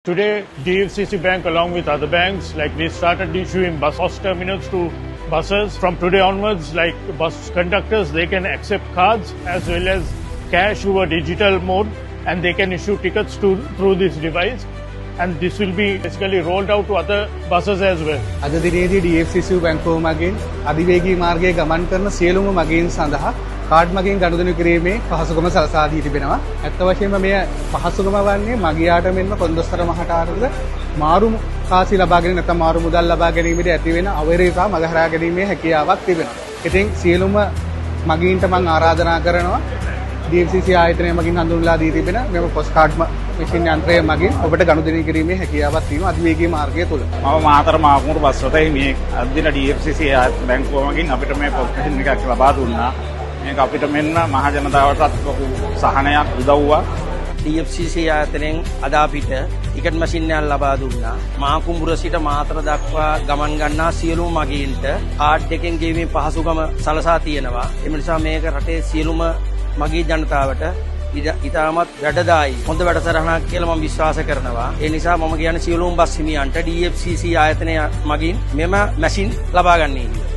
Today, DFCC Bank along with other banks, like they started issuing bus terminals to buses. From today onwards, like bus conductors, they can accept cards as well as cash through a digital mode, and they can issue tickets through this device. And this will be basically rolled out to other buses as well. අද දිනේදී DFCC බැංකුව මගින් අධිවේගී මාර්ගයේ ගමන් කරන සියලුම මගීන් සඳහා card මගින් ගනුදෙනු කිරීමේ පහසුකම සලසා දී තිබෙනවා. ඇත්ත වශයෙන්ම මේ පහසුකම වන්නේ මගියාට මෙන්ම කොන්දොස්තර මහතාටද මාරු කාසි ලබා ගැනීම නැත්නම් මාරු මුදල් ලබා ගැනීමේදී ඇති වෙන අවෛරයතා මගහරා ගැනීමේ හැකියාවක් තිබෙනවා. ඉතින් සියලුම මගීන්ට මම ආරාධනා කරනවා DFCC ආයතනය මගින් හඳුන්වලා දී තිබෙන මෙම පොස්ට් කාඩ් මැෂින් යන්ත්‍රය මගින් ඔබට ගනුදෙනු කිරීමේ හැකියාවක් තියෙනවා අධිවේගී මාර්ගය තුල. මම මාතර මාකුණු බස් රථයේ මේ අදින DFCC බැංකුව මගින් අපිට මේ පොස්ට් මැෂින් එකක් ලබා දුන්නා. මේක අපිට මෙන්න මහ ජනතාවටත් ලොකු සහනයක් උදව්වක්. DFCC ආයතනයෙන් අද අපිට ටිකට් මැෂින් එකක් ලබා දුන්නා. මාකුඹුර සිට මාතර දක්වා ගමන් ගන්නා සියලුම මගීන්ට කාඩ් එකෙන් ගෙවීමේ පහසුකම සලසා තියෙනවා. ඒ නිසා මේක රටේ සියලුම මගී ජනතාවට ඉතාමත් වැඩදායි හොඳ වැඩසටහනක් කියලා මම විශ්වාස කරනවා. ඒ නිසා මම කියන්නේ සියලුම බස් හිමියන්ට DFCC ආයතනය මගින් මෙම මැෂින් ලබා ගන්න.